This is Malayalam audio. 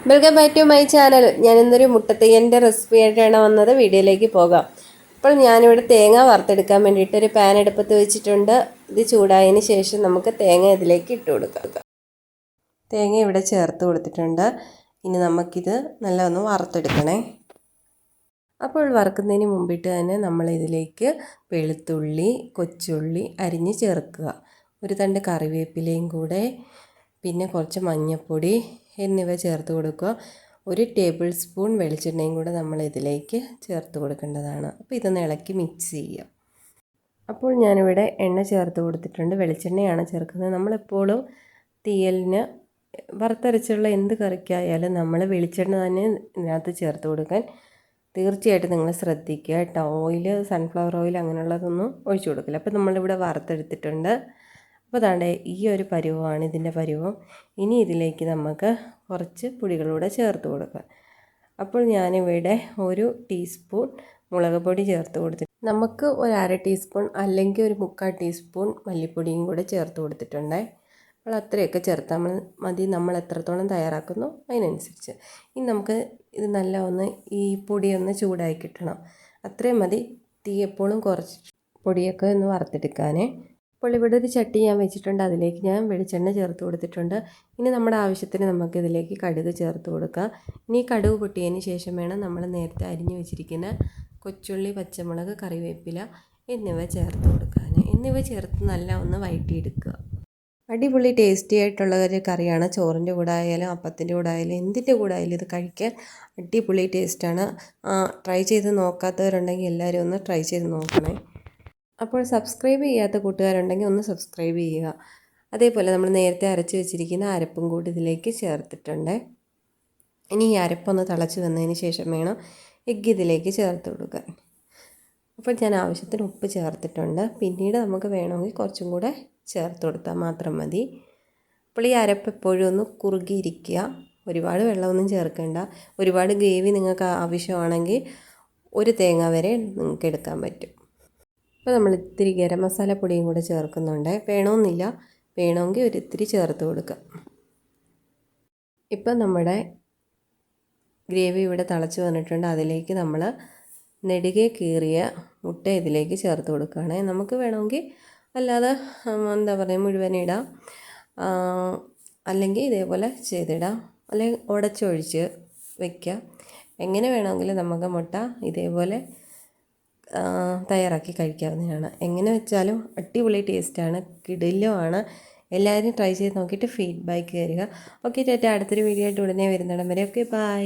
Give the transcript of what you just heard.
Welcome back to my channel. ഞാൻ ഇന്നൊരു മുട്ടത്തയ്യലിൻ്റെ റെസിപ്പി ആയിട്ടാണ് വന്നത്. വീഡിയോയിലേക്ക് പോകാം. അപ്പോൾ ഞാനിവിടെ തേങ്ങ വറുത്തെടുക്കാൻ വേണ്ടിയിട്ട് ഒരു പാൻ അടുപ്പത്ത് വെച്ചിട്ടുണ്ട്. ഇത് ചൂടായതിന് ശേഷം നമുക്ക് തേങ്ങ ഇതിലേക്ക് ഇട്ട് കൊടുക്കാം. തേങ്ങ ഇവിടെ ചേർത്ത് കൊടുത്തിട്ടുണ്ട്. ഇനി നമുക്കിത് നല്ല ഒന്ന് വറുത്തെടുക്കണേ. അപ്പോൾ വറുക്കുന്നതിന് മുമ്പിട്ട് തന്നെ നമ്മളിതിലേക്ക് വെളുത്തുള്ളി, കൊച്ചുള്ളി അരിഞ്ഞ് ചേർക്കുക. ഒരു തണ്ട് കറിവേപ്പിലയും കൂടെ, പിന്നെ കുറച്ച് മഞ്ഞൾപ്പൊടി എന്നിവ ചേർത്ത് കൊടുക്കുക. ഒരു ടേബിൾ സ്പൂൺ വെളിച്ചെണ്ണയും കൂടെ നമ്മൾ ഇതിലേക്ക് ചേർത്ത് കൊടുക്കേണ്ടതാണ്. അപ്പോൾ ഇതൊന്ന് ഇളക്കി മിക്സ് ചെയ്യുക. അപ്പോൾ ഞാനിവിടെ എണ്ണ ചേർത്ത് കൊടുത്തിട്ടുണ്ട്. വെളിച്ചെണ്ണയാണ് ചേർക്കുന്നത്. നമ്മളെപ്പോഴും തീയലിന് വറുത്തരച്ചുള്ള എന്ത് കറിക്കായാലും നമ്മൾ വെളിച്ചെണ്ണ തന്നെ ഇതിനകത്ത് ചേർത്ത് കൊടുക്കാൻ തീർച്ചയായിട്ടും നിങ്ങൾ ശ്രദ്ധിക്കുക കേട്ടോ. ഓയിൽ, സൺഫ്ലവർ ഓയിൽ അങ്ങനെയുള്ളതൊന്നും ഒഴിച്ചു കൊടുക്കില്ല. അപ്പോൾ നമ്മളിവിടെ വറുത്തെടുത്തിട്ടുണ്ട്. അപ്പോൾ അതാണ്ട് ഈ ഒരു പരുവമാണ് ഇതിൻ്റെ പരുവം. ഇനി ഇതിലേക്ക് നമുക്ക് കുറച്ച് പൊടികളൂടെ ചേർത്ത് കൊടുക്കാം. അപ്പോൾ ഞാനിവിടെ ഒരു ടീസ്പൂൺ മുളക് പൊടി ചേർത്ത് കൊടുത്തിട്ട് നമുക്ക് ഒരു അര ടീസ്പൂൺ അല്ലെങ്കിൽ ഒരു 3/4 ടീസ്പൂൺ മല്ലിപ്പൊടിയും കൂടെ ചേർത്ത് കൊടുത്തിട്ടുണ്ട്. അപ്പോൾ അത്രയൊക്കെ ചേർത്താൽ മതി. നമ്മൾ എത്രത്തോളം തയ്യാറാക്കുന്നു അതിനനുസരിച്ച്. ഇനി നമുക്ക് ഇത് നല്ല ഒന്ന് ഈ പൊടിയൊന്ന് ചൂടായി കിട്ടണം. അത്രയും മതി. തീ എപ്പോഴും കുറച്ച് പൊടിയൊക്കെ ഒന്ന് വറുത്തെടുക്കാനേ. അപ്പോൾ ഇവിടെ ഒരു ചട്ടി ഞാൻ വെച്ചിട്ടുണ്ട്. അതിലേക്ക് ഞാൻ വെളിച്ചെണ്ണ ചേർത്ത് കൊടുത്തിട്ടുണ്ട്. ഇനി നമ്മുടെ ആവശ്യത്തിന് നമുക്കിതിലേക്ക് കടുക് ചേർത്ത് കൊടുക്കാം. ഇനി കടുക് പൊട്ടിയതിന് ശേഷം വേണം നമ്മൾ നേരത്തെ അരിഞ്ഞു വെച്ചിരിക്കുന്ന കൊച്ചുള്ളി, പച്ചമുളക്, കറിവേപ്പില എന്നിവ ചേർത്ത് കൊടുക്കാൻ. എന്നിവ ചേർത്ത് നല്ല ഒന്ന് വഴറ്റിയെടുക്കുക. അടിപൊളി ടേസ്റ്റി ആയിട്ടുള്ള ഒരു കറിയാണ്. ചോറിൻ്റെ കൂടെ ആയാലും അപ്പത്തിൻ്റെ കൂടെ ആയാലും എന്തിൻ്റെ കൂടെ ആയാലും ഇത് കഴിക്കാൻ അടിപൊളി ടേസ്റ്റാണ്. ട്രൈ ചെയ്ത് നോക്കാത്തവരുണ്ടെങ്കിൽ എല്ലാവരും ഒന്ന് ട്രൈ ചെയ്ത് നോക്കണേ. അപ്പോൾ സബ്സ്ക്രൈബ് ചെയ്യാത്ത കൂട്ടുകാരുണ്ടെങ്കിൽ ഒന്ന് സബ്സ്ക്രൈബ് ചെയ്യുക. അതേപോലെ നമ്മൾ നേരത്തെ അരച്ച് വെച്ചിരിക്കുന്ന അരപ്പും കൂടി ഇതിലേക്ക് ചേർത്തിട്ടുണ്ട്. ഇനി ഈ അരപ്പൊന്ന് തിളച്ച് വന്നതിന് ശേഷം വേണം എഗ്ഗ് ഇതിലേക്ക് ചേർത്ത് കൊടുക്കാൻ. അപ്പോൾ ഞാൻ ആവശ്യത്തിന് ഉപ്പ് ചേർത്തിട്ടുണ്ട്. പിന്നീട് നമുക്ക് വേണമെങ്കിൽ കുറച്ചും കൂടെ ചേർത്ത് കൊടുത്താൽ മാത്രം മതി. അപ്പോൾ ഈ അരപ്പ് എപ്പോഴും ഒന്ന് കുറുകിയിരിക്കുക. ഒരുപാട് വെള്ളമൊന്നും ചേർക്കേണ്ട. ഒരുപാട് ഗ്രേവി നിങ്ങൾക്ക് ആവശ്യമാണെങ്കിൽ ഒരു തേങ്ങ വരെ നിങ്ങൾക്ക് എടുക്കാൻ പറ്റും. അപ്പോൾ നമ്മൾ ഇത്തിരി ഗരം മസാല പൊടിയും കൂടെ ചേർക്കുന്നുണ്ട്. വേണമെന്നില്ല, വേണമെങ്കിൽ ഒരു ഇത്തിരി ചേർത്ത് കൊടുക്കുക. ഇപ്പം നമ്മുടെ ഗ്രേവി ഇവിടെ തിളച്ച് വന്നിട്ടുണ്ട്. അതിലേക്ക് നമ്മൾ നെടുകെ കീറിയ മുട്ട ഇതിലേക്ക് ചേർത്ത് കൊടുക്കുകയാണ്. നമുക്ക് വേണമെങ്കിൽ അല്ലാതെ എന്താ പറയുക മുഴുവനിടാം, അല്ലെങ്കിൽ ഇതേപോലെ ചെയ്തിടാം, അല്ലെങ്കിൽ ഉടച്ചൊഴിച്ച് വയ്ക്കുക. എങ്ങനെ വേണമെങ്കിലും നമുക്ക് മുട്ട ഇതേപോലെ തയ്യാറാക്കി കഴിക്കാവുന്നതാണ്. എങ്ങനെ വെച്ചാലും അടിപൊളി ടേസ്റ്റാണ്, കിടിലമാണ്. എല്ലാവരും ട്രൈ ചെയ്ത് നോക്കിയിട്ട് ഫീഡ്ബാക്ക് തരിക. ഓക്കെ ടാറ്റ. അടുത്തൊരു വീഡിയോ ആയിട്ട് ഉടനെ വരുന്നിടം വരെ. Okay bye.